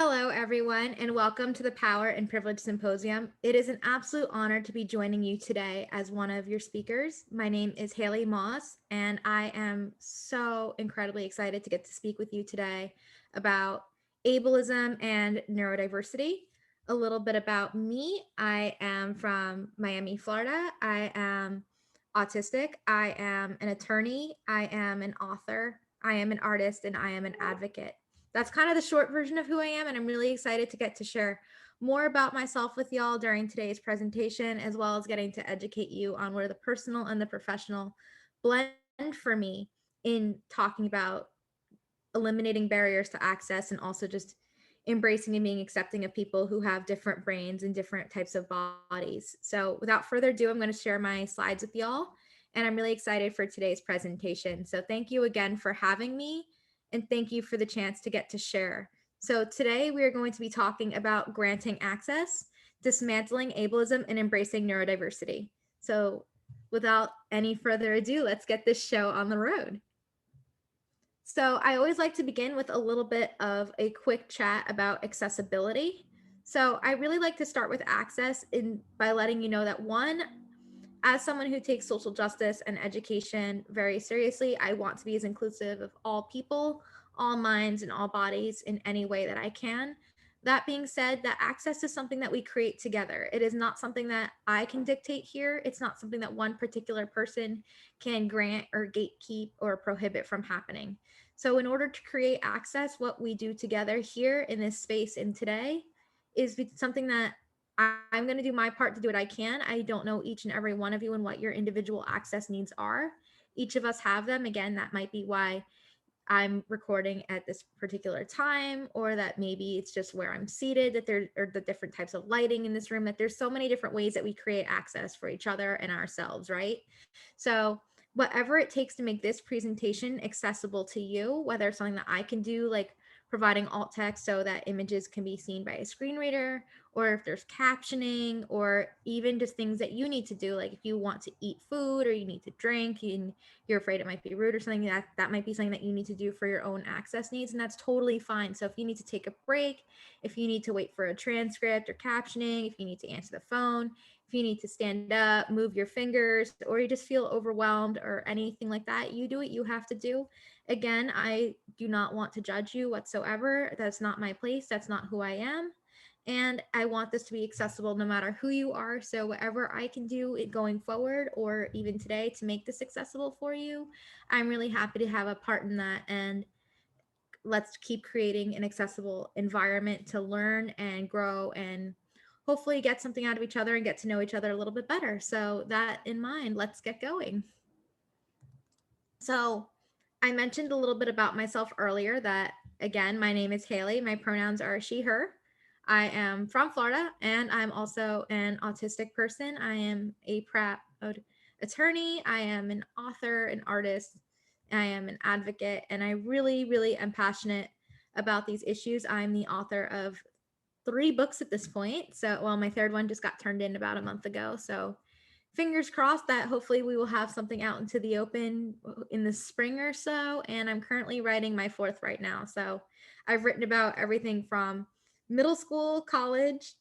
Hello, everyone, and welcome to the Power and Privilege Symposium. It is an absolute honor to be joining you today as one of your speakers. My name is Haley Moss, and I am so incredibly excited to get to speak with you today about ableism and neurodiversity. A little bit about me. I am from Miami, Florida. I am autistic. I am an attorney. I am an author. I am an artist, and I am an advocate. That's kind of the short version of who I am, and I'm really excited to get to share more about myself with y'all during today's presentation, as well as getting to educate you on where the personal and the professional blend for me in talking about eliminating barriers to access and also just embracing and being accepting of people who have different brains and different types of bodies. So without further ado, I'm going to share my slides with y'all, and I'm really excited for today's presentation. So thank you again for having me, and thank you for the chance to get to share. So today we are going to be talking about granting access, dismantling ableism, and embracing neurodiversity. So without any further ado, let's get this show on the road. So I always like to begin with a little bit of a quick chat about accessibility. So I really like to start with access by letting you know that one, as someone who takes social justice and education very seriously, I want to be as inclusive of all people, all minds, and all bodies in any way that I can. That being said, that access is something that we create together. It is not something that I can dictate here. It's not something that one particular person can grant or gatekeep or prohibit from happening. So in order to create access, what we do together here in this space and today is something that I'm going to do my part to do what I can. I don't know each and every one of you and what your individual access needs are. Each of us have them. Again, that might be why I'm recording at this particular time, or that maybe it's just where I'm seated, that there are the different types of lighting in this room, that there's so many different ways that we create access for each other and ourselves, right? So whatever it takes to make this presentation accessible to you, whether it's something that I can do, like providing alt text so that images can be seen by a screen reader, or if there's captioning, or even just things that you need to do, like if you want to eat food or you need to drink and you're afraid it might be rude or something, that might be something that you need to do for your own access needs, and that's totally fine. So if you need to take a break, if you need to wait for a transcript or captioning, if you need to answer the phone, if you need to stand up, move your fingers, or you just feel overwhelmed or anything like that, you do what you have to do. Again, I do not want to judge you whatsoever. That's not my place. That's not who I am. And I want this to be accessible no matter who you are. So whatever I can do going forward, or even today, to make this accessible for you, I'm really happy to have a part in that. And let's keep creating an accessible environment to learn and grow and hopefully get something out of each other and get to know each other a little bit better. So that in mind, let's get going. So I mentioned a little bit about myself earlier that, again, my name is Haley. My pronouns are she, her. I am from Florida, and I'm also an autistic person. I am a proud attorney. I am an author, an artist. I am an advocate, and I really, really am passionate about these issues. I'm the author of 3 books at this point. So, well, my third one just got turned in about a month ago. So fingers crossed that hopefully we will have something out into the open in the spring or so. And I'm currently writing my 4th right now. So I've written about everything from middle school, college,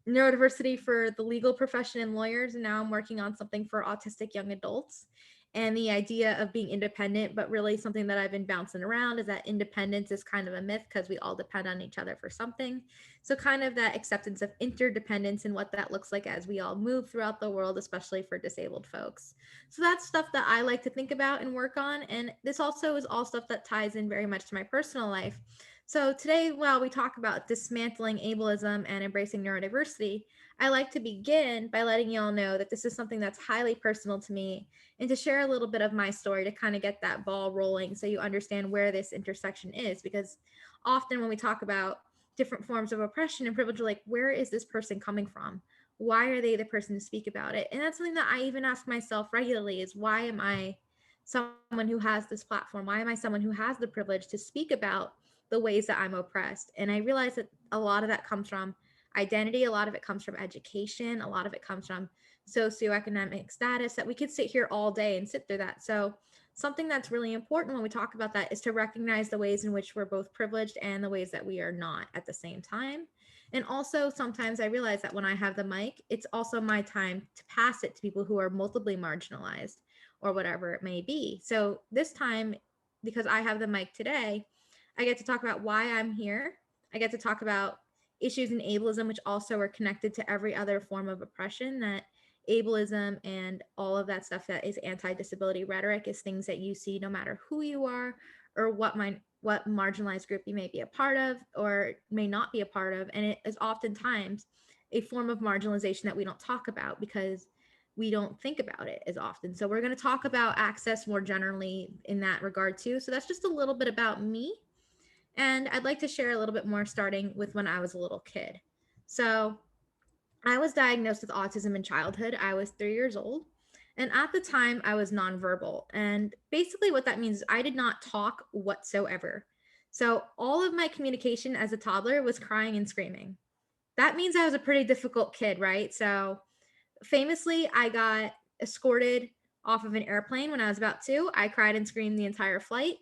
neurodiversity for the legal profession and lawyers, and now I'm working on something for autistic young adults. And the idea of being independent, but really something that I've been bouncing around, is that independence is kind of a myth because we all depend on each other for something. So kind of that acceptance of interdependence and what that looks like as we all move throughout the world, especially for disabled folks. So that's stuff that I like to think about and work on. And this also is all stuff that ties in very much to my personal life. So today, while we talk about dismantling ableism and embracing neurodiversity, I like to begin by letting you all know that this is something that's highly personal to me, and to share a little bit of my story to kind of get that ball rolling so you understand where this intersection is. Because often when we talk about different forms of oppression and privilege, we're like, where is this person coming from? Why are they the person to speak about it? And that's something that I even ask myself regularly, is why am I someone who has this platform? Why am I someone who has the privilege to speak about the ways that I'm oppressed? And I realize that a lot of that comes from identity, a lot of it comes from education, a lot of it comes from socioeconomic status, that we could sit here all day and sit through that. So something that's really important when we talk about that is to recognize the ways in which we're both privileged and the ways that we are not at the same time. And also, sometimes I realize that when I have the mic, it's also my time to pass it to people who are multiply marginalized or whatever it may be. So this time, because I have the mic today, I get to talk about why I'm here. I get to talk about issues in ableism, which also are connected to every other form of oppression. That ableism and all of that stuff that is anti-disability rhetoric is things that you see no matter who you are or what marginalized group you may be a part of or may not be a part of. And it is oftentimes a form of marginalization that we don't talk about because we don't think about it as often. So we're going to talk about access more generally in that regard too. So that's just a little bit about me. And I'd like to share a little bit more starting with when I was a little kid. So I was diagnosed with autism in childhood. I was 3 years old. And at the time, I was nonverbal. And basically, what that means is I did not talk whatsoever. So all of my communication as a toddler was crying and screaming. That means I was a pretty difficult kid, right? So famously, I got escorted off of an airplane when I was about 2. I cried and screamed the entire flight.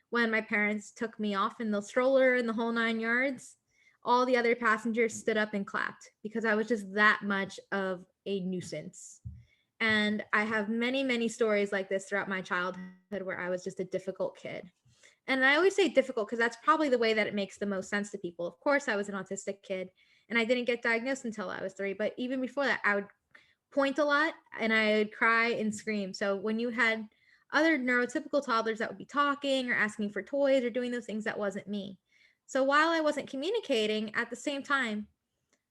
When my parents took me off in the stroller and the whole 9 yards, all the other passengers stood up and clapped because I was just that much of a nuisance. And I have many, many stories like this throughout my childhood where I was just a difficult kid. And I always say difficult because that's probably the way that it makes the most sense to people. Of course, I was an autistic kid and I didn't get diagnosed until I was 3. But even before that, I would point a lot and I would cry and scream. So when you had other neurotypical toddlers that would be talking or asking for toys or doing those things, that wasn't me. So while I wasn't communicating, at the same time,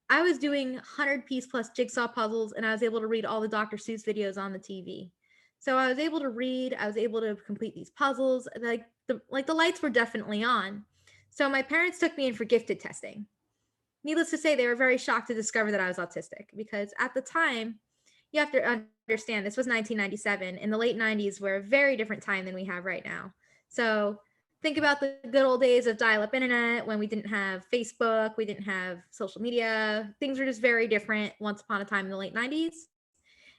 I was doing 100-piece plus jigsaw puzzles and I was able to read all the Dr. Seuss videos on the TV. So I was able to read, I was able to complete these puzzles. Like the lights were definitely on. So my parents took me in for gifted testing. Needless to say, they were very shocked to discover that I was autistic because at the time, you have to understand this was 1997 and the late 90s were a very different time than we have right now. So think about the good old days of dial-up internet when we didn't have Facebook, we didn't have social media. Things were just very different once upon a time in the late 90s.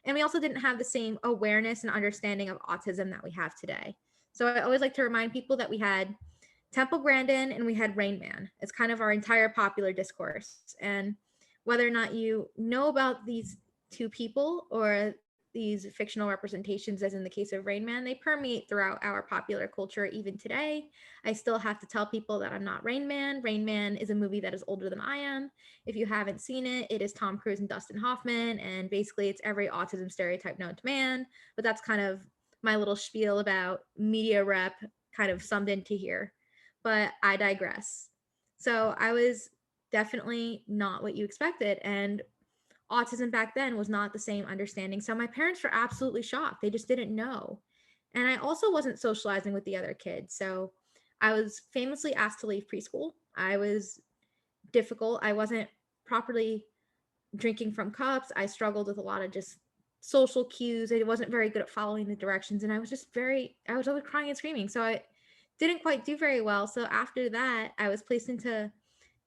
And we also didn't have the same awareness and understanding of autism that we have today. So I always like to remind people that we had Temple Grandin and we had Rain Man. It's kind of our entire popular discourse. And whether or not you know about these two people or these fictional representations, as in the case of Rain Man, they permeate throughout our popular culture even today. I still have to tell people that I'm not Rain Man. Rain Man is a movie that is older than I am. If you haven't seen it, it is Tom Cruise and Dustin Hoffman, and basically it's every autism stereotype known to man. But that's kind of my little spiel about media rep kind of summed into here. But I digress. So I was definitely not what you expected. And autism back then was not the same understanding. So my parents were absolutely shocked. They just didn't know. And I also wasn't socializing with the other kids. So I was famously asked to leave preschool. I was difficult. I wasn't properly drinking from cups. I struggled with a lot of just social cues. I wasn't very good at following the directions. And I was always crying and screaming. So I didn't quite do very well. So after that, I was placed into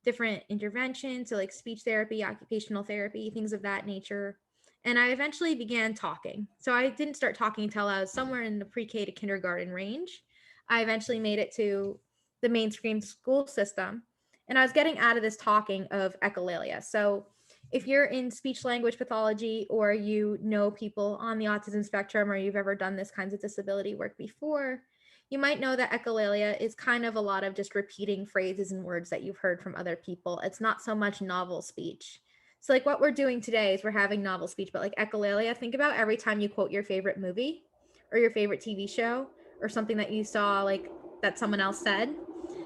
different interventions, so like speech therapy, occupational therapy, things of that nature. And I eventually began talking. So I didn't start talking until I was somewhere in the pre-K to kindergarten range. I eventually made it to the mainstream school system. And I was getting out of this talking of echolalia. So if you're in speech language pathology or you know people on the autism spectrum or you've ever done this kinds of disability work before, you might know that echolalia is kind of a lot of just repeating phrases and words that you've heard from other people. It's not so much novel speech. So like what we're doing today is we're having novel speech, but like echolalia, think about every time you quote your favorite movie or your favorite TV show or something that you saw like that someone else said.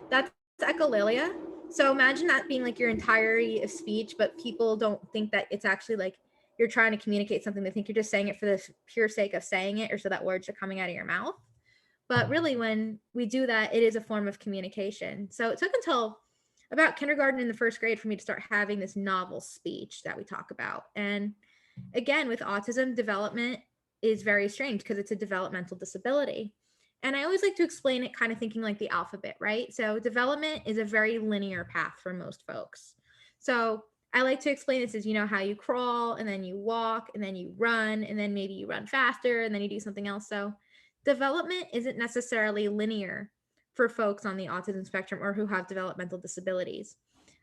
That's echolalia. So imagine that being like your entirety of speech, but people don't think that it's actually like you're trying to communicate something. They think you're just saying it for the pure sake of saying it or so that words are coming out of your mouth. But really, when we do that, it is a form of communication. So it took until about kindergarten in the first grade for me to start having this novel speech that we talk about. And again, with autism, development is very strange because it's a developmental disability. And I always like to explain it kind of thinking like the alphabet, right? So development is a very linear path for most folks. So I like to explain this as, you know, how you crawl and then you walk and then you run and then maybe you run faster and then you do something else. So development isn't necessarily linear for folks on the autism spectrum or who have developmental disabilities.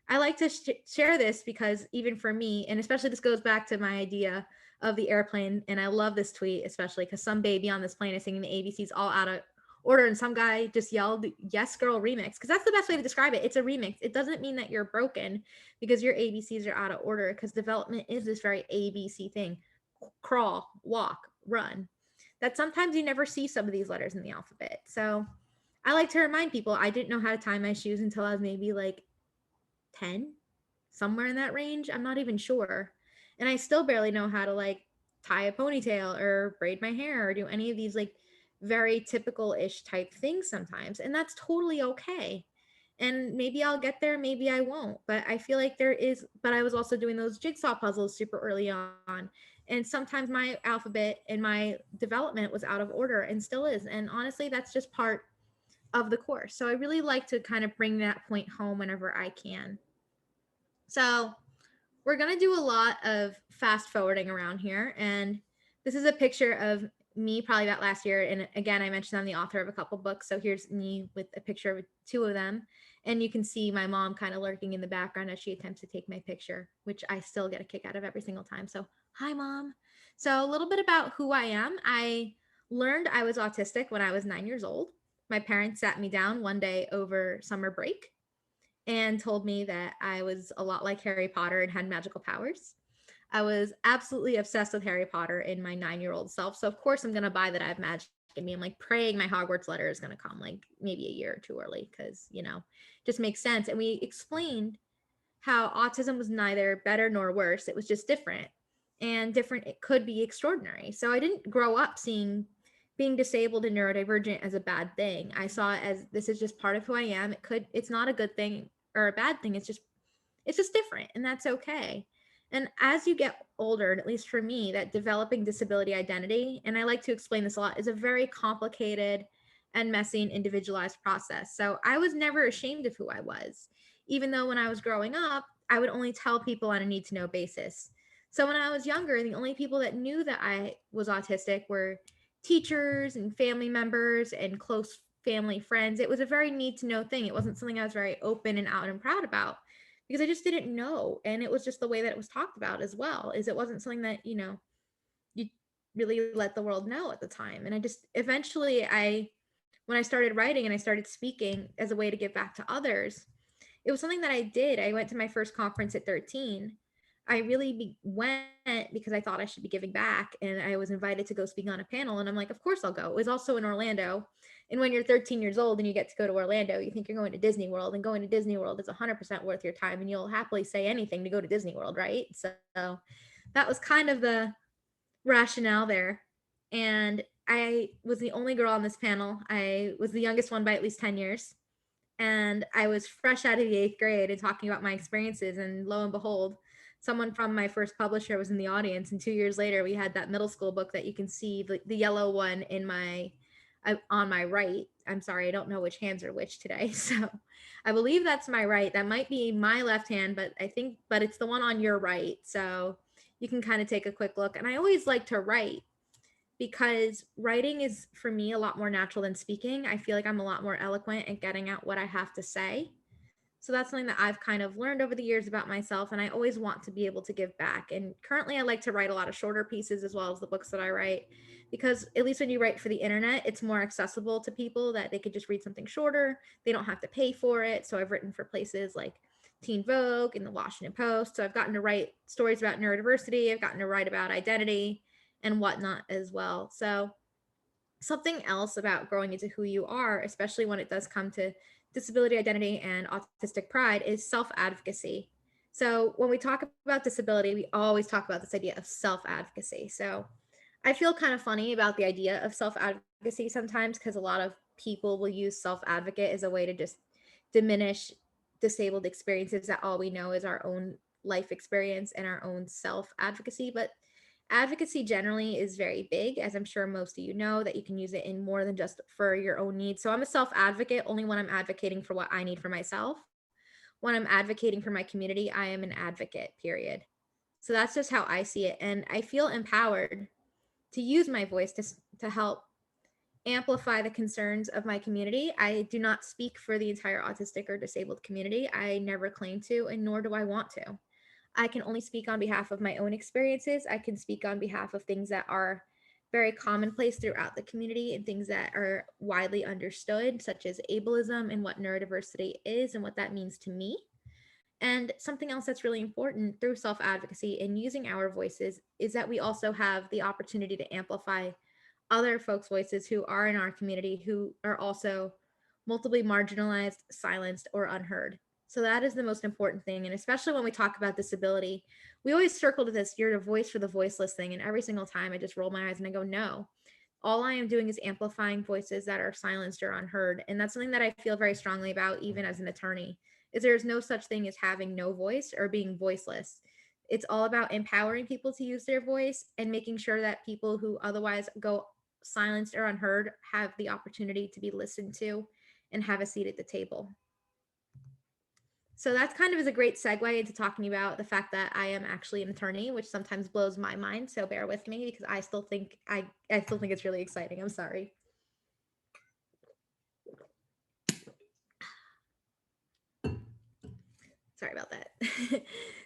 I like to share this because even for me, and especially this goes back to my idea of the airplane, and I love this tweet, especially because some baby on this plane is singing the ABCs all out of order, and some guy just yelled, "Yes, girl, remix," because that's the best way to describe it. It's a remix. It doesn't mean that you're broken because your ABCs are out of order, because development is this very ABC thing: crawl, walk, run. That sometimes you never see some of these letters in the alphabet. So I like to remind people I didn't know how to tie my shoes until I was maybe like 10, somewhere in that range. I'm not even sure. And I still barely know how to like tie a ponytail or braid my hair or do any of these like very typical ish type things sometimes. And that's totally okay. And maybe I'll get there, maybe I won't. But I feel like there is, but I was also doing those jigsaw puzzles super early on. And sometimes my alphabet and my development was out of order and still is. And honestly, that's just part of the course. So I really like to kind of bring that point home whenever I can. So we're going to do a lot of fast forwarding around here. And this is a picture of me probably about last year. And again, I mentioned I'm the author of a couple books. So here's me with a picture of two of them. And you can see my mom kind of lurking in the background as she attempts to take my picture, which I still get a kick out of every single time. So hi, Mom. So a little bit about who I am. I learned I was autistic when I was 9 years old. My parents sat me down one day over summer break and told me that I was a lot like Harry Potter and had magical powers. I was absolutely obsessed with Harry Potter in my 9-year-old self. So of course I'm going to buy that I have magic in me. I'm like praying my Hogwarts letter is going to come like maybe a year or two early because, you know, just makes sense. And we explained how autism was neither better nor worse. It was just different, and different. It could be extraordinary. So I didn't grow up seeing being disabled and neurodivergent as a bad thing. I saw it as this is just part of who I am. It's not a good thing or a bad thing. It's just different, and that's okay. And as you get older, and at least for me, that developing disability identity, and I like to explain this a lot, is a very complicated and messy and individualized process. So I was never ashamed of who I was, even though when I was growing up, I would only tell people on a need to know basis. So when I was younger, the only people that knew that I was autistic were teachers and family members and close family friends. It was a very need to know thing. It wasn't something I was very open and out and proud about because I just didn't know. And it was just the way that it was talked about as well, is it wasn't something that, you know, you really let the world know at the time. And I just eventually when I started writing and I started speaking as a way to give back to others, it was something that I did. I went to my first conference at 13. I really went because I thought I should be giving back, and I was invited to go speak on a panel, and I'm like, of course I'll go. It was also in Orlando, and when you're 13 years old and you get to go to Orlando, you think you're going to Disney World, and going to Disney World is 100% worth your time, and you'll happily say anything to go to Disney World, right? So that was kind of the rationale there. And I was the only girl on this panel. I was the youngest one by at least 10 years. And I was fresh out of the 8th grade and talking about my experiences. And lo and behold, someone from my first publisher was in the audience. And 2 years later, we had that middle school book that you can see, the yellow one on my right. I'm sorry, I don't know which hands are which today. So I believe that's my right. That might be my left hand, but it's the one on your right. So you can kind of take a quick look. And I always like to write because writing is for me a lot more natural than speaking. I feel like I'm a lot more eloquent at getting out what I have to say. So that's something that I've kind of learned over the years about myself, and I always want to be able to give back. And currently I like to write a lot of shorter pieces as well as the books that I write, because at least when you write for the internet, it's more accessible to people, that they could just read something shorter. They don't have to pay for it. So I've written for places like Teen Vogue and the Washington Post. So I've gotten to write stories about neurodiversity. I've gotten to write about identity and whatnot as well. So something else about growing into who you are, especially when it does come to disability identity and autistic pride, is self-advocacy. So when we talk about disability, we always talk about this idea of self-advocacy. So I feel kind of funny about the idea of self-advocacy sometimes, because a lot of people will use self-advocate as a way to just diminish disabled experiences, that all we know is our own life experience and our own self-advocacy. But advocacy generally is very big, as I'm sure most of you know, that you can use it in more than just for your own needs. So I'm a self-advocate only when I'm advocating for what I need for myself. When I'm advocating for my community, I am an advocate, period. So that's just how I see it. And I feel empowered to use my voice to help amplify the concerns of my community. I do not speak for the entire autistic or disabled community. I never claim to, and nor do I want to. I can only speak on behalf of my own experiences. I can speak on behalf of things that are very commonplace throughout the community and things that are widely understood, such as ableism and what neurodiversity is and what that means to me. And something else that's really important through self-advocacy and using our voices is that we also have the opportunity to amplify other folks' voices who are in our community who are also multiply marginalized, silenced, or unheard. So that is the most important thing. And especially when we talk about disability, we always circle to this, you're a voice for the voiceless thing. And every single time I just roll my eyes and I go, no, all I am doing is amplifying voices that are silenced or unheard. And that's something that I feel very strongly about, even as an attorney, is there's no such thing as having no voice or being voiceless. It's all about empowering people to use their voice and making sure that people who otherwise go silenced or unheard have the opportunity to be listened to and have a seat at the table. So that's kind of is a great segue into talking about the fact that I am actually an attorney, which sometimes blows my mind. So bear with me because I still think it's really exciting. I'm sorry. Sorry about that.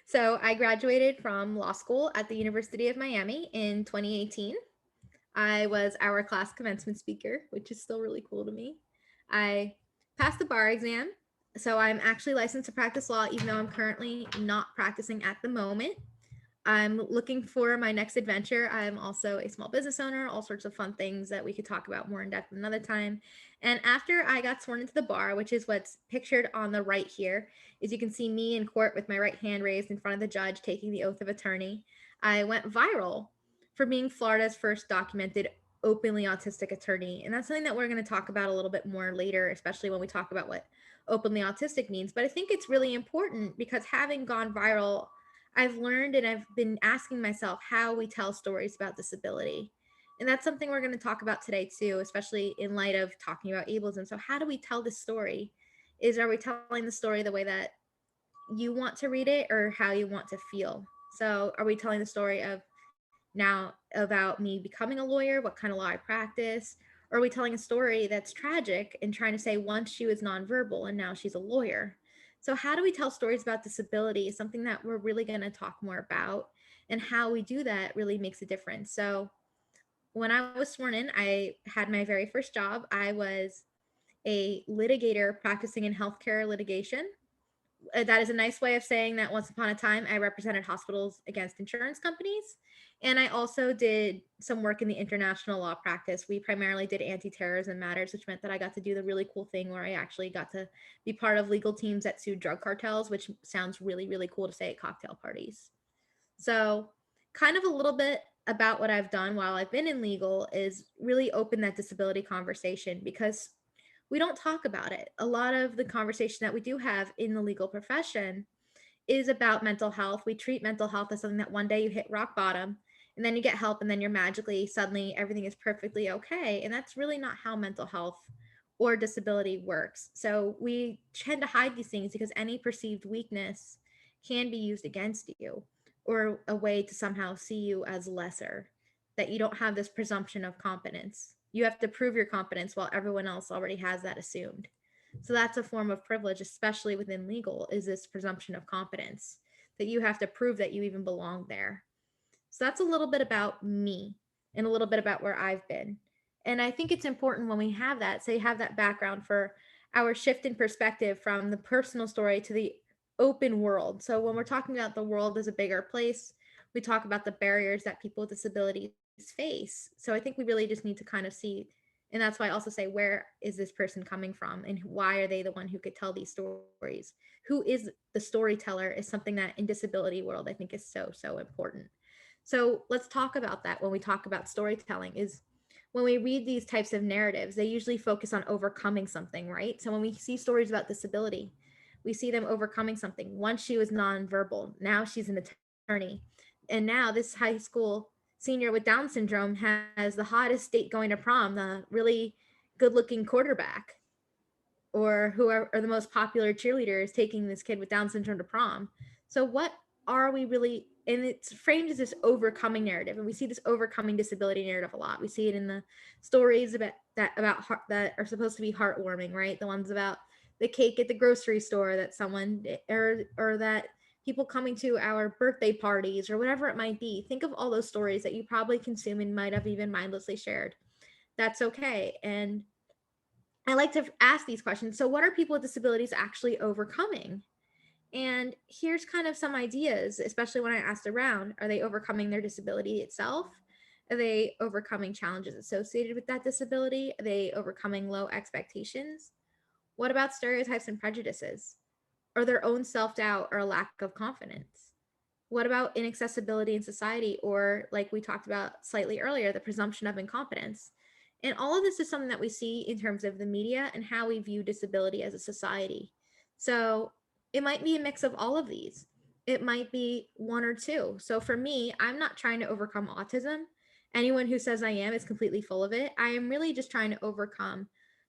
So I graduated from law school at the University of Miami in 2018. I was our class commencement speaker, which is still really cool to me. I passed the bar exam. So I'm actually licensed to practice law, even though I'm currently not practicing at the moment. I'm looking for my next adventure. I'm also a small business owner, all sorts of fun things that we could talk about more in depth another time. And after I got sworn into the bar, which is what's pictured on the right here, is you can see me in court with my right hand raised in front of the judge taking the oath of attorney. I went viral for being Florida's first documented openly autistic attorney. And that's something that we're going to talk about a little bit more later, especially when we talk about what openly autistic means. But I think it's really important because having gone viral, I've learned and I've been asking myself how we tell stories about disability. And that's something we're going to talk about today too, especially in light of talking about ableism. So how do we tell this story? Are we telling the story the way that you want to read it or how you want to feel? So are we telling the story of now about me becoming a lawyer, what kind of law I practice? Or are we telling a story that's tragic and trying to say once she was nonverbal and now she's a lawyer? So how do we tell stories about disability is something that we're really going to talk more about, and how we do that really makes a difference. So when I was sworn in, I had my very first job. I was a litigator practicing in healthcare litigation. That is a nice way of saying that once upon a time, I represented hospitals against insurance companies. And I also did some work in the international law practice. We primarily did anti-terrorism matters, which meant that I got to do the really cool thing where I actually got to be part of legal teams that sued drug cartels, which sounds really, really cool to say at cocktail parties. So kind of a little bit about what I've done while I've been in legal is really open that disability conversation, because we don't talk about it. A lot of the conversation that we do have in the legal profession is about mental health. We treat mental health as something that one day you hit rock bottom and then you get help and then you're magically, suddenly everything is perfectly okay. And that's really not how mental health or disability works. So we tend to hide these things because any perceived weakness can be used against you, or a way to somehow see you as lesser, that you don't have this presumption of competence. You have to prove your competence while everyone else already has that assumed. So that's a form of privilege, especially within legal, is this presumption of competence, that you have to prove that you even belong there. So that's a little bit about me and a little bit about where I've been. And I think it's important when we have that, say, have that background for our shift in perspective from the personal story to the open world. So when we're talking about the world as a bigger place, we talk about the barriers that people with disabilities face. So I think we really just need to kind of see, and that's why I also say, where is this person coming from and why are they the one who could tell these stories? Who is the storyteller is something that in disability world I think is so, so important. So let's talk about that when we talk about storytelling. Is when we read these types of narratives, they usually focus on overcoming something, right? So when we see stories about disability, we see them overcoming something. Once she was nonverbal, now she's an attorney. And now this high school senior with Down syndrome has the hottest date going to prom, the really good looking quarterback, or who are the most popular cheerleaders taking this kid with Down syndrome to prom. So what are we really and it's framed as this overcoming narrative, and we see this overcoming disability narrative a lot. We see it in the stories about heart, that are supposed to be heartwarming, right? The ones about the cake at the grocery store that someone, or that people coming to our birthday parties or whatever it might be. Think of all those stories that you probably consume and might have even mindlessly shared. That's okay. And I like to ask these questions. So what are people with disabilities actually overcoming? And here's kind of some ideas, especially when I asked around. Are they overcoming their disability itself? Are they overcoming challenges associated with that disability? Are they overcoming low expectations? What about stereotypes and prejudices? Or their own self-doubt or a lack of confidence? What about inaccessibility in society, or like we talked about slightly earlier, the presumption of incompetence? And all of this is something that we see in terms of the media and how we view disability as a society. So it might be a mix of all of these. It might be one or two. So for me, I'm not trying to overcome autism. Anyone who says I am is completely full of it. I am really just trying to overcome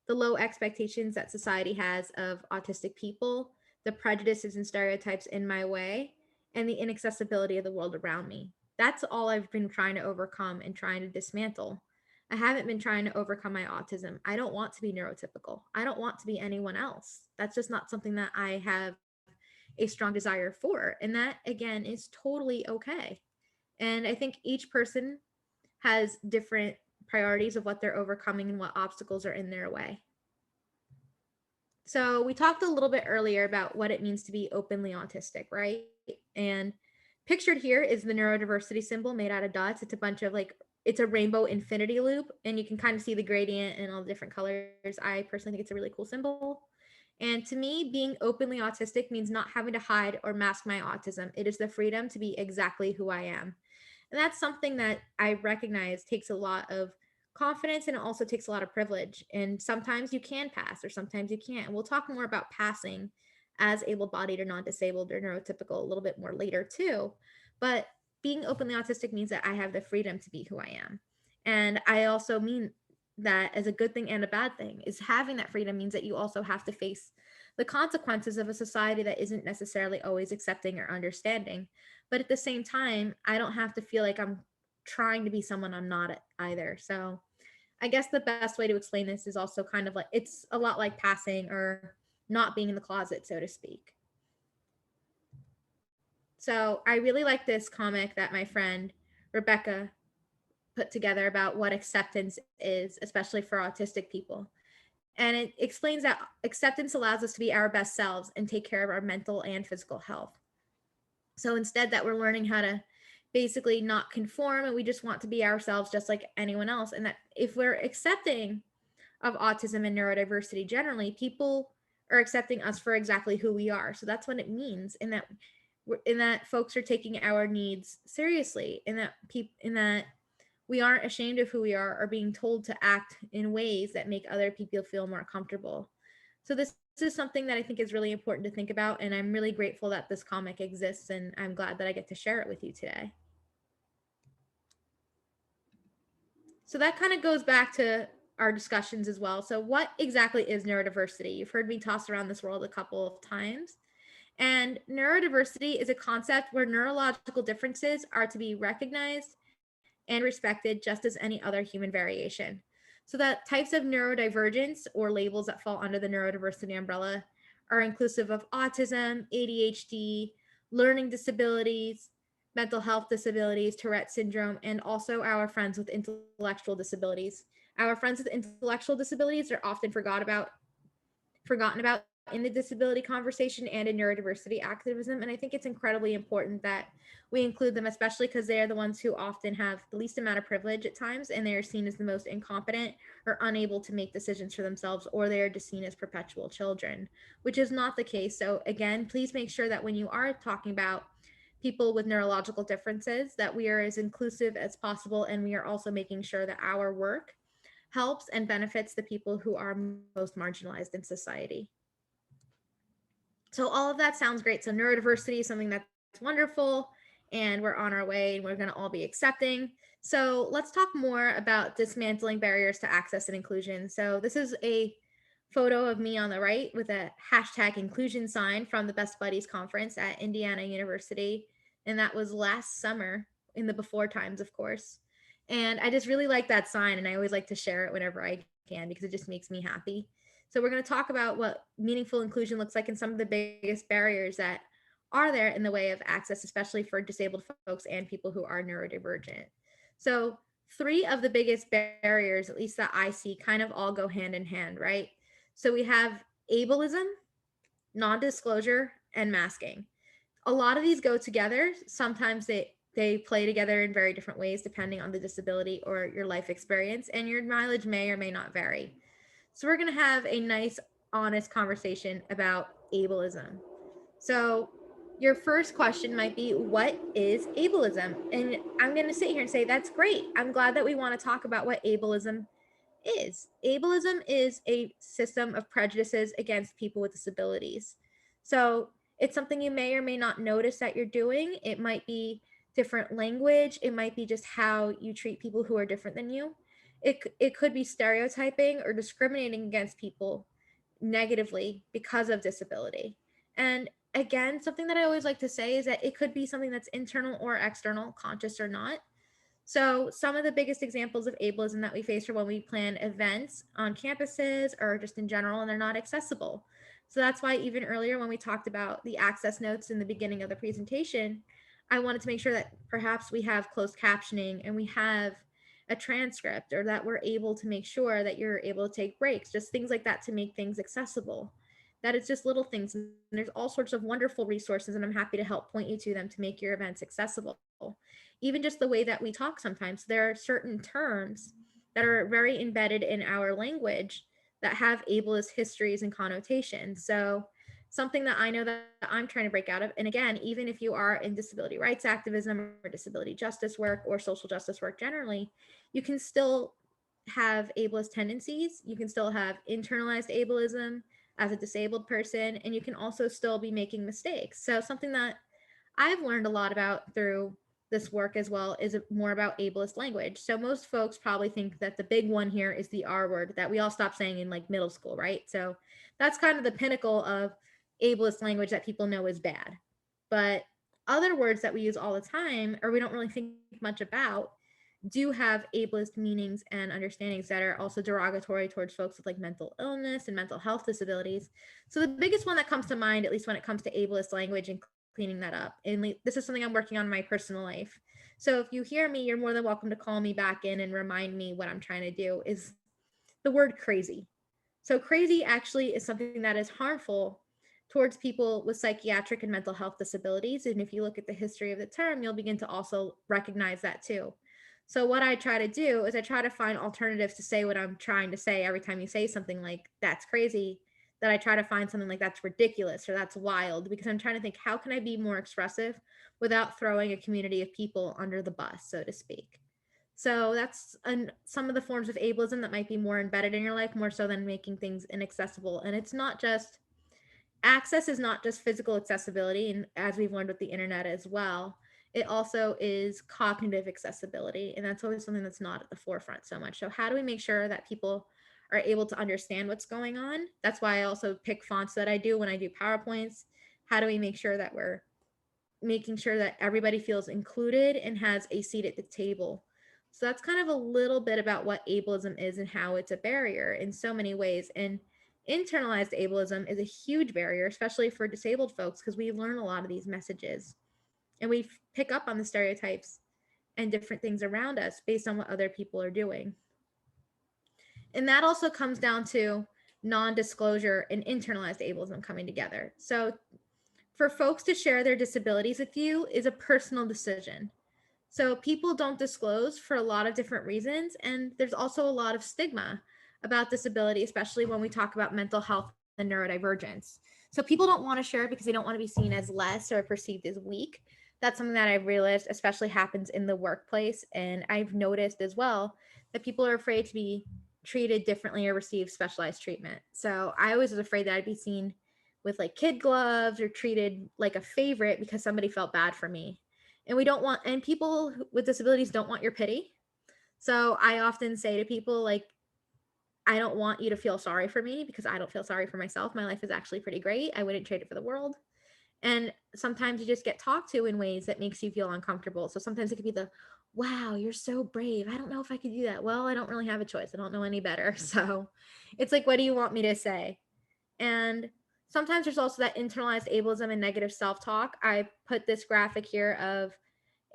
the low expectations that society has of autistic people, the prejudices and stereotypes in my way, and the inaccessibility of the world around me. That's all I've been trying to overcome and trying to dismantle. I haven't been trying to overcome my autism. I don't want to be neurotypical. I don't want to be anyone else. That's just not something that I have a strong desire for. And that, again, is totally okay. And I think each person has different priorities of what they're overcoming and what obstacles are in their way. So we talked a little bit earlier about what it means to be openly autistic, right? And pictured here is the neurodiversity symbol made out of dots. It's a bunch of it's a rainbow infinity loop, and you can kind of see the gradient and all the different colors. I personally think it's a really cool symbol. And to me, being openly autistic means not having to hide or mask my autism. It is the freedom to be exactly who I am. And that's something that I recognize takes a lot of confidence, and it also takes a lot of privilege. And sometimes you can pass or sometimes you can't. And we'll talk more about passing as able-bodied or non-disabled or neurotypical a little bit more later too. But being openly autistic means that I have the freedom to be who I am. And I also mean that as a good thing and a bad thing. Is having that freedom means that you also have to face the consequences of a society that isn't necessarily always accepting or understanding. But at the same time, I don't have to feel like I'm trying to be someone I'm not either. So I guess the best way to explain this is also kind of like, it's a lot like passing or not being in the closet, so to speak. So I really like this comic that my friend Rebecca put together about what acceptance is, especially for autistic people. And it explains that acceptance allows us to be our best selves and take care of our mental and physical health. So instead, that we're learning how to basically not conform, and we just want to be ourselves just like anyone else. And that if we're accepting of autism and neurodiversity generally, people are accepting us for exactly who we are. So that's what it means, in that folks are taking our needs seriously, in that we aren't ashamed of who we are or being told to act in ways that make other people feel more comfortable. So this is something that I think is really important to think about, and I'm really grateful that this comic exists, and I'm glad that I get to share it with you today. So that kind of goes back to our discussions as well. So what exactly is neurodiversity? You've heard me toss around this word a couple of times. And neurodiversity is a concept where neurological differences are to be recognized and respected just as any other human variation. So that types of neurodivergence, or labels that fall under the neurodiversity umbrella, are inclusive of autism, ADHD, learning disabilities, mental health disabilities, Tourette syndrome, and also our friends with intellectual disabilities. Our friends with intellectual disabilities are often forgotten about in the disability conversation and in neurodiversity activism. And I think it's incredibly important that we include them, especially because they are the ones who often have the least amount of privilege at times, and they are seen as the most incompetent or unable to make decisions for themselves, or they are just seen as perpetual children, which is not the case. So again, please make sure that when you are talking about people with neurological differences, that we are as inclusive as possible, and we are also making sure that our work helps and benefits the people who are most marginalized in society. So all of that sounds great. So neurodiversity is something that's wonderful, and we're on our way, and we're going to all be accepting. So let's talk more about dismantling barriers to access and inclusion. So this is a photo of me on the right with a hashtag inclusion sign from the Best Buddies conference at Indiana University and that was last summer in the before times, of course. And I just really like that sign, and I always like to share it whenever I can because it just makes me happy. So we're going to talk about what meaningful inclusion looks like and some of the biggest barriers that are there in the way of access, especially for disabled folks and people who are neurodivergent. So three of the biggest barriers, at least that I see, kind of all go hand in hand, right? So we have ableism, non-disclosure, and masking. A lot of these go together. Sometimes they play together in very different ways depending on the disability or your life experience, and your mileage may or may not vary. So we're going to have a nice, honest conversation about ableism. So your first question might be, what is ableism? And I'm going to sit here and say, that's great. I'm glad that we want to talk about what ableism is. Ableism is a system of prejudices against people with disabilities. So it's something you may or may not notice that you're doing. It might be different language. It might be just how you treat people who are different than you. It could be stereotyping or discriminating against people negatively because of disability. And again, something that I always like to say is that it could be something that's internal or external, conscious or not. So some of the biggest examples of ableism that we face are when we plan events on campuses or just in general, and they're not accessible. So that's why even earlier when we talked about the access notes in the beginning of the presentation, I wanted to make sure that perhaps we have closed captioning and we have a transcript, or that we're able to make sure that you're able to take breaks, just things like that to make things accessible. That it's just little things. And there's all sorts of wonderful resources, and I'm happy to help point you to them to make your events accessible. Even just the way that we talk sometimes, there are certain terms that are very embedded in our language that have ableist histories and connotations. So something that I know that I'm trying to break out of, and again, even if you are in disability rights activism or disability justice work or social justice work generally, you can still have ableist tendencies. You can still have internalized ableism as a disabled person, and you can also still be making mistakes. So something that I've learned a lot about through this work as well is more about ableist language. So most folks probably think that the big one here is the R word that we all stopped saying in like middle school, right? So that's kind of the pinnacle of ableist language that people know is bad. But other words that we use all the time, or we don't really think much about, do have ableist meanings and understandings that are also derogatory towards folks with like mental illness and mental health disabilities. So the biggest one that comes to mind, at least when it comes to ableist language and cleaning that up, and this is something I'm working on in my personal life. So if you hear me, you're more than welcome to call me back in and remind me what I'm trying to do, is the word crazy. So crazy actually is something that is harmful towards people with psychiatric and mental health disabilities. And if you look at the history of the term, you'll begin to also recognize that too. So what I try to do is I try to find alternatives to say what I'm trying to say every time you say something like that's crazy, that I try to find something like that's ridiculous or that's wild, because I'm trying to think, how can I be more expressive without throwing a community of people under the bus, so to speak. So that's some of the forms of ableism that might be more embedded in your life, more so than making things inaccessible. And it's not just, access is not just physical accessibility, and as we've learned with the internet as well, it also is cognitive accessibility, and that's always something that's not at the forefront so much. So how do we make sure that people are able to understand what's going on? That's why I also pick fonts that I do when I do PowerPoints. How do we make sure that we're making sure that everybody feels included and has a seat at the table? So that's kind of a little bit about what ableism is and how it's a barrier in so many ways. And internalized ableism is a huge barrier, especially for disabled folks, because we learn a lot of these messages and we pick up on the stereotypes and different things around us based on what other people are doing. And that also comes down to non-disclosure and internalized ableism coming together. So for folks to share their disabilities with you is a personal decision. So people don't disclose for a lot of different reasons. And there's also a lot of stigma about disability, especially when we talk about mental health and neurodivergence. So people don't want to share because they don't want to be seen as less or perceived as weak. That's something that I've realized especially happens in the workplace. And I've noticed as well that people are afraid to be treated differently or receive specialized treatment. So I always was afraid that I'd be seen with like kid gloves or treated like a favorite because somebody felt bad for me. And we don't want, and people with disabilities don't want your pity. So I often say to people, like, I don't want you to feel sorry for me because I don't feel sorry for myself. My life is actually pretty great. I wouldn't trade it for the world. And sometimes you just get talked to in ways that makes you feel uncomfortable. So sometimes it could be the, wow, you're so brave. I don't know if I could do that. Well, I don't really have a choice. I don't know any better. So it's like, what do you want me to say? And sometimes there's also that internalized ableism and negative self-talk. I put this graphic here of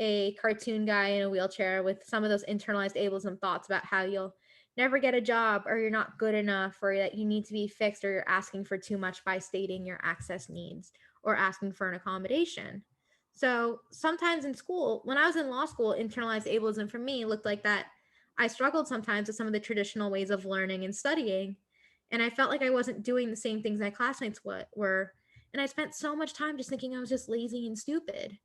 a cartoon guy in a wheelchair with some of those internalized ableism thoughts about how you'll never get a job, or you're not good enough, or that you need to be fixed, or you're asking for too much by stating your access needs or asking for an accommodation. So sometimes in school, when I was in law school, internalized ableism for me looked like that. I struggled sometimes with some of the traditional ways of learning and studying, and I felt like I wasn't doing the same things my classmates were. And I spent so much time just thinking I was just lazy and stupid.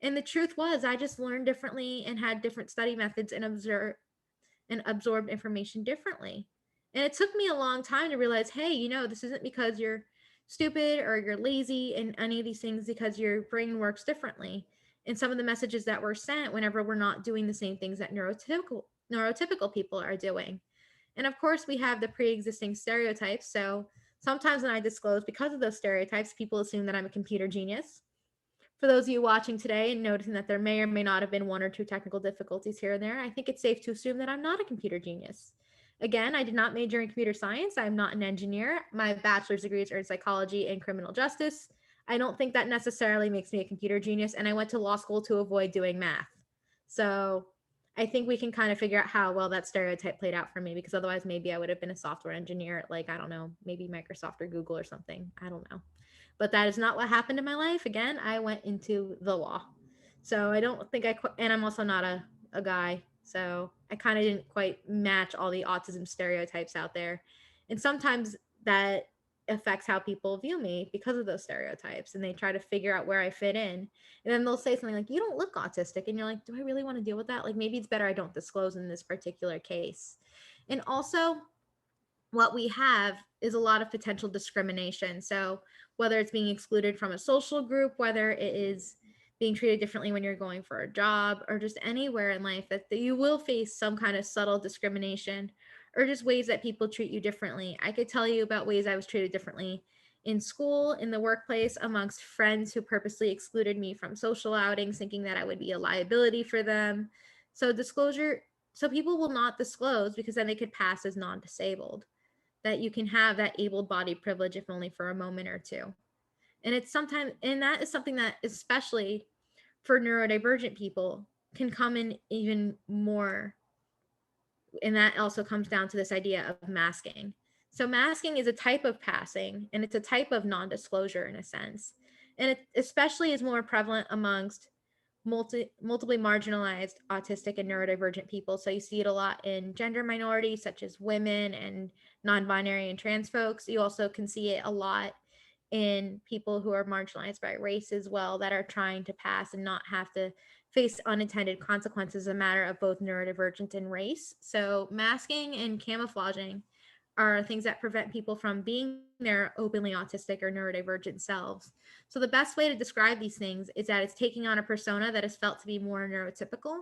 And the truth was, I just learned differently and had different study methods and absorbed information differently. And it took me a long time to realize, hey, this isn't because you're stupid or you're lazy and any of these things, because your brain works differently. And some of the messages that were sent whenever we're not doing the same things that neurotypical people are doing. And of course, we have the pre-existing stereotypes. So sometimes when I disclose because of those stereotypes, people assume that I'm a computer genius. For those of you watching today and noticing that there may or may not have been one or two technical difficulties here and there, I think it's safe to assume that I'm not a computer genius. Again, I did not major in computer science. I'm not an engineer. My bachelor's degrees are in psychology and criminal justice. I don't think that necessarily makes me a computer genius, and I went to law school to avoid doing math. So I think we can kind of figure out how well that stereotype played out for me, because otherwise maybe I would have been a software engineer at, like, I don't know, maybe Microsoft or Google or something. I don't know. But that is not what happened in my life. Again, I went into the law. So I don't think and I'm also not a guy. So I kind of didn't quite match all the autism stereotypes out there. And sometimes that affects how people view me because of those stereotypes. And they try to figure out where I fit in. And then they'll say something like, you don't look autistic. And you're like, do I really want to deal with that? Like, maybe it's better I don't disclose in this particular case. And also, what we have is a lot of potential discrimination. So whether it's being excluded from a social group, whether it is being treated differently when you're going for a job, or just anywhere in life, that you will face some kind of subtle discrimination, or just ways that people treat you differently. I could tell you about ways I was treated differently in school, in the workplace, amongst friends who purposely excluded me from social outings, thinking that I would be a liability for them. So disclosure, so people will not disclose because then they could pass as non-disabled, that you can have that able body privilege, if only for a moment or two. And it's sometimes, and that is something that, especially for neurodivergent people, can come in even more. And that also comes down to this idea of masking. So masking is a type of passing, and it's a type of non-disclosure in a sense. And it especially is more prevalent amongst multiply marginalized autistic and neurodivergent people. So you see it a lot in gender minorities such as women and non-binary and trans folks. You also can see it a lot in people who are marginalized by race as well, that are trying to pass and not have to face unintended consequences as a matter of both neurodivergent and race. So masking and camouflaging are things that prevent people from being their openly autistic or neurodivergent selves. So the best way to describe these things is that it's taking on a persona that is felt to be more neurotypical,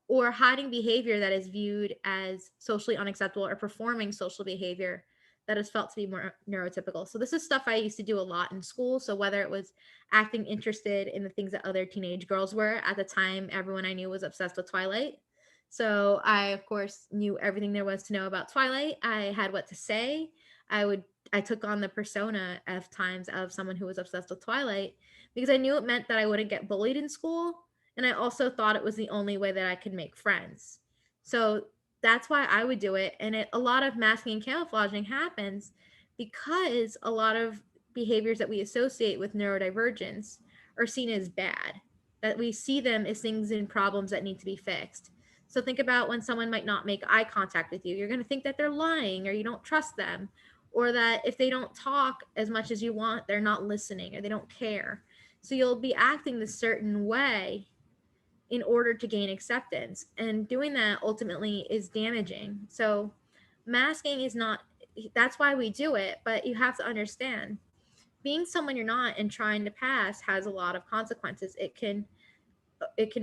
or hiding behavior that is viewed as socially unacceptable, or performing social behavior that is felt to be more neurotypical. So this is stuff I used to do a lot in school. So whether it was acting interested in the things that other teenage girls were, at the time, everyone I knew was obsessed with Twilight. So I, of course, knew everything there was to know about Twilight. I had what to say. I took on the persona of times of someone who was obsessed with Twilight, because I knew it meant that I wouldn't get bullied in school. And I also thought it was the only way that I could make friends. So that's why I would do it. And a lot of masking and camouflaging happens because a lot of behaviors that we associate with neurodivergence are seen as bad, that we see them as things and problems that need to be fixed. So think about when someone might not make eye contact with you. You're going to think that they're lying, or you don't trust them, or that if they don't talk as much as you want, they're not listening, or they don't care. So you'll be acting this certain way in order to gain acceptance. And doing that ultimately is damaging. So masking is not, that's why we do it. But you have to understand, being someone you're not and trying to pass has a lot of consequences. It can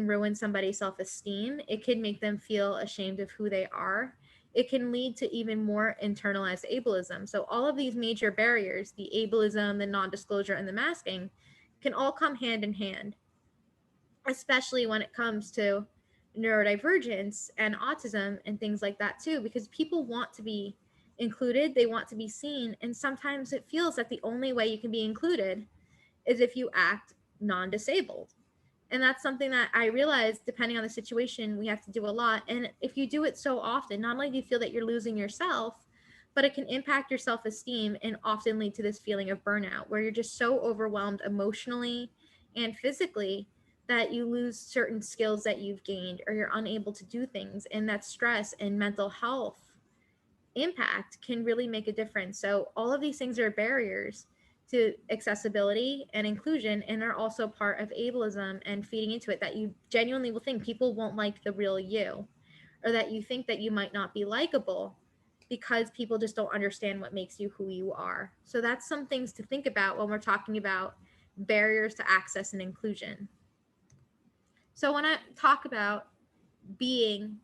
ruin somebody's self-esteem. It can make them feel ashamed of who they are. It can lead to even more internalized ableism. So all of these major barriers, the ableism, the non-disclosure, and the masking, can all come hand in hand, especially when it comes to neurodivergence and autism and things like that too, because people want to be included, they want to be seen, and sometimes it feels that the only way you can be included is if you act non-disabled. And that's something that I realize, depending on the situation, we have to do a lot. And if you do it so often, not only do you feel that you're losing yourself, but it can impact your self-esteem and often lead to this feeling of burnout where you're just so overwhelmed emotionally and physically that you lose certain skills that you've gained, or you're unable to do things. And that stress and mental health impact can really make a difference. So all of these things are barriers to accessibility and inclusion, and are also part of ableism and feeding into it, that you genuinely will think people won't like the real you, or that you think that you might not be likable because people just don't understand what makes you who you are. So that's some things to think about when we're talking about barriers to access and inclusion. So when I talk about being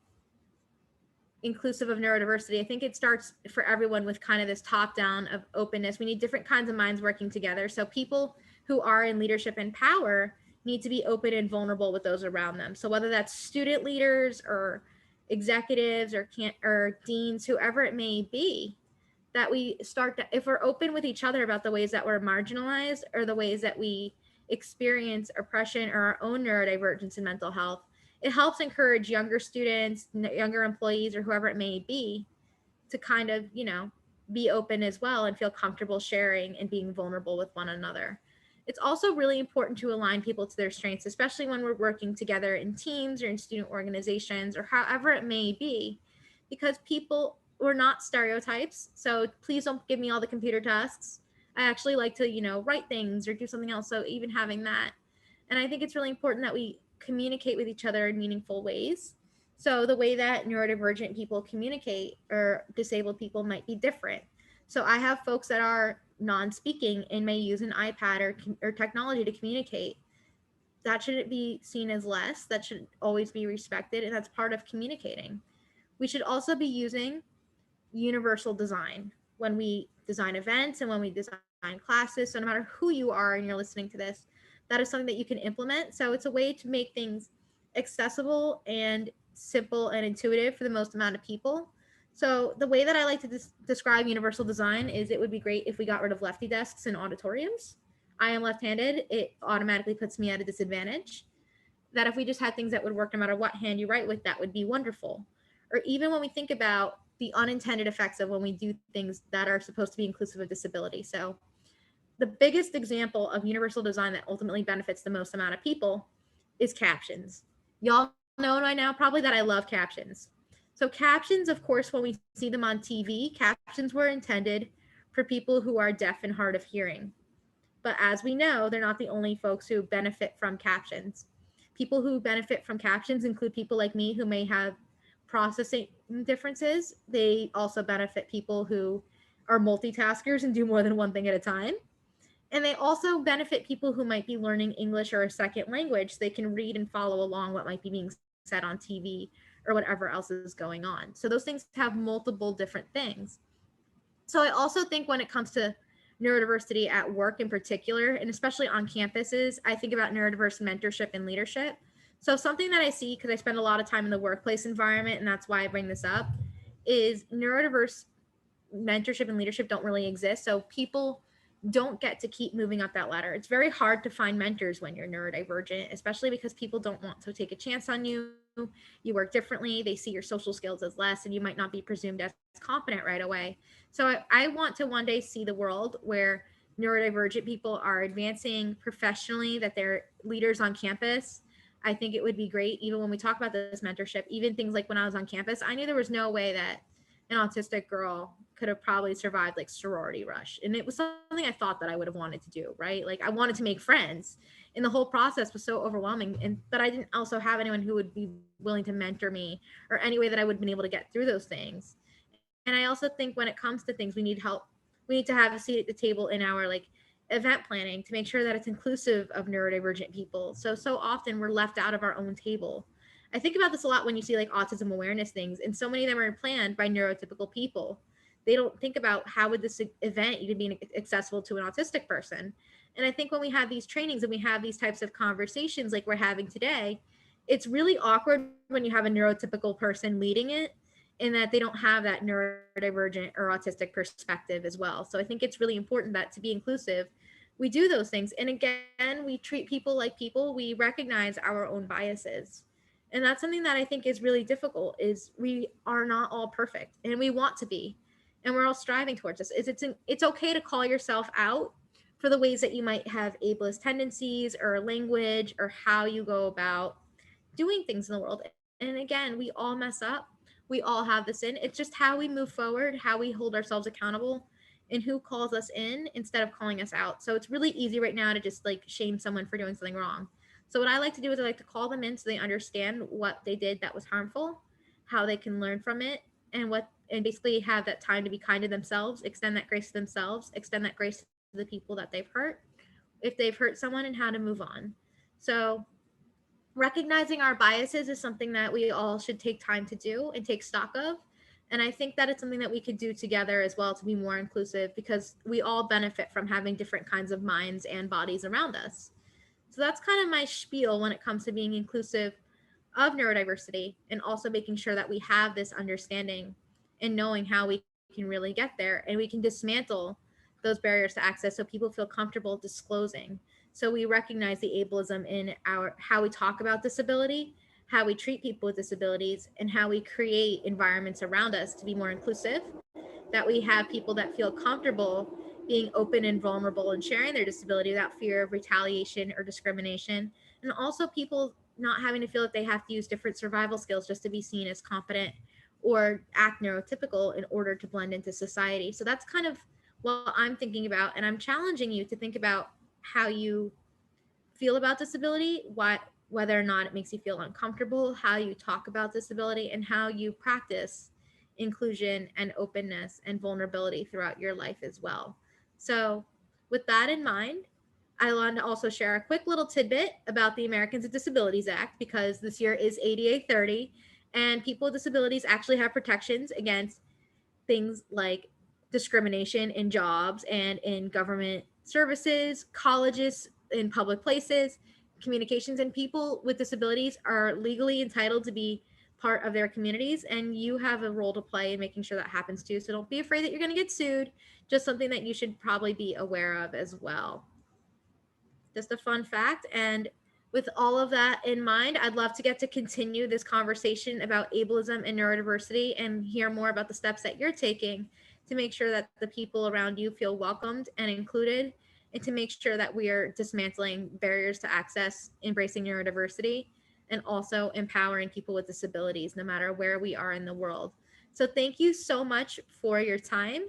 inclusive of neurodiversity, I think it starts for everyone with kind of this top down of openness. We need different kinds of minds working together. So people who are in leadership and power need to be open and vulnerable with those around them. So whether that's student leaders or executives or deans, whoever it may be, that we start to, if we're open with each other about the ways that we're marginalized or the ways that we experience oppression or our own neurodivergence and mental health, it helps encourage younger students, younger employees, or whoever it may be, to kind of, be open as well and feel comfortable sharing and being vulnerable with one another. It's also really important to align people to their strengths, especially when we're working together in teams or in student organizations or however it may be, because people, we're not stereotypes. So please don't give me all the computer tasks. I actually like to, write things or do something else. So even having that. And I think it's really important that we communicate with each other in meaningful ways. So the way that neurodivergent people communicate or disabled people might be different. So I have folks that are non-speaking and may use an iPad or technology to communicate. That shouldn't be seen as less. That should always be respected, and that's part of communicating. We should also be using universal design when we design events and when we design classes. So no matter who you are and you're listening to this, that is something that you can implement. So it's a way to make things accessible and simple and intuitive for the most amount of people. So the way that I like to describe universal design is, it would be great if we got rid of lefty desks in auditoriums. I am left-handed. It automatically puts me at a disadvantage. That if we just had things that would work no matter what hand you write with, that would be wonderful. Or even when we think about the unintended effects of when we do things that are supposed to be inclusive of disability. So the biggest example of universal design that ultimately benefits the most amount of people is captions. Y'all know by now probably that I love captions. So captions, of course, when we see them on TV, captions were intended for people who are deaf and hard of hearing. But as we know, they're not the only folks who benefit from captions. People who benefit from captions include people like me who may have processing differences. They also benefit people who are multitaskers and do more than one thing at a time. And they also benefit people who might be learning English or a second language. So they can read and follow along what might be being said on TV or whatever else is going on. So those things have multiple different things. So I also think when it comes to neurodiversity at work in particular, and especially on campuses, I think about neurodiverse mentorship and leadership. So something that I see, because I spend a lot of time in the workplace environment, and that's why I bring this up, is neurodiverse mentorship and leadership don't really exist. So people don't get to keep moving up that ladder. It's very hard to find mentors when you're neurodivergent, especially because people don't want to take a chance on you. You work differently. They see your social skills as less, and you might not be presumed as competent right away. So I want to one day see the world where neurodivergent people are advancing professionally, that they're leaders on campus. I think it would be great, even when we talk about this mentorship, even things like when I was on campus, I knew there was no way that an autistic girl could have probably survived like sorority rush. And it was something I thought that I would have wanted to do, right? Like I wanted to make friends, and the whole process was so overwhelming. But I didn't also have anyone who would be willing to mentor me, or any way that I would have been able to get through those things. And I also think when it comes to things, we need help. We need to have a seat at the table in our like event planning to make sure that it's inclusive of neurodivergent people. So often we're left out of our own table. I think about this a lot when you see like autism awareness things, and so many of them are planned by neurotypical people. They don't think about how would this event even be accessible to an autistic person. And I think when we have these trainings and we have these types of conversations like we're having today, it's really awkward when you have a neurotypical person leading it, in that they don't have that neurodivergent or autistic perspective as well. So I think it's really important that to be inclusive, we do those things. And again, we treat people like people, we recognize our own biases. And that's something that I think is really difficult, is we are not all perfect and we want to be, and we're all striving towards this. It's okay to call yourself out for the ways that you might have ableist tendencies or language or how you go about doing things in the world. And again, we all mess up. We all have this in. It's just how we move forward, how we hold ourselves accountable, and who calls us in instead of calling us out. So it's really easy right now to just like shame someone for doing something wrong. So what I like to do is I like to call them in so they understand what they did that was harmful, how they can learn from it, and basically have that time to be kind to themselves, extend that grace to themselves, extend that grace to the people that they've hurt, if they've hurt someone, and how to move on. So recognizing our biases is something that we all should take time to do and take stock of. And I think that it's something that we could do together as well to be more inclusive, because we all benefit from having different kinds of minds and bodies around us. So that's kind of my spiel when it comes to being inclusive of neurodiversity, and also making sure that we have this understanding and knowing how we can really get there, and we can dismantle those barriers to access so people feel comfortable disclosing. So we recognize the ableism in our how we talk about disability, how we treat people with disabilities, and how we create environments around us to be more inclusive, that we have people that feel comfortable being open and vulnerable and sharing their disability without fear of retaliation or discrimination, and also people not having to feel that they have to use different survival skills just to be seen as competent or act neurotypical in order to blend into society. So that's kind of what I'm thinking about, and I'm challenging you to think about how you feel about disability, whether or not it makes you feel uncomfortable, how you talk about disability, and how you practice inclusion and openness and vulnerability throughout your life as well. So, with that in mind, I want to also share a quick little tidbit about the Americans with Disabilities Act, because this year is ADA 30, and people with disabilities actually have protections against things like discrimination in jobs and in government services, colleges, in public places, communications, and people with disabilities are legally entitled to be part of their communities, and you have a role to play in making sure that happens too. So don't be afraid that you're going to get sued, just something that you should probably be aware of as well. Just a fun fact. And with all of that in mind, I'd love to get to continue this conversation about ableism and neurodiversity and hear more about the steps that you're taking to make sure that the people around you feel welcomed and included, and to make sure that we are dismantling barriers to access, embracing neurodiversity, and also empowering people with disabilities no matter where we are in the world. So thank you so much for your time.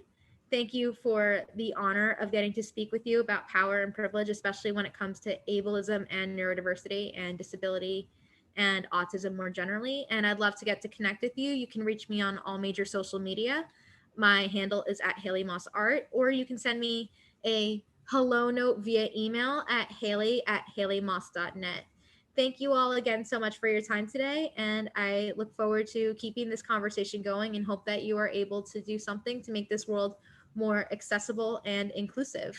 Thank you for the honor of getting to speak with you about power and privilege, especially when it comes to ableism and neurodiversity and disability and autism more generally. And I'd love to get to connect with you. You can reach me on all major social media. My handle is at Haley Moss Art, or you can send me a hello note via email at haley@haleymoss.net. Thank you all again so much for your time today, and I look forward to keeping this conversation going and hope that you are able to do something to make this world more accessible and inclusive.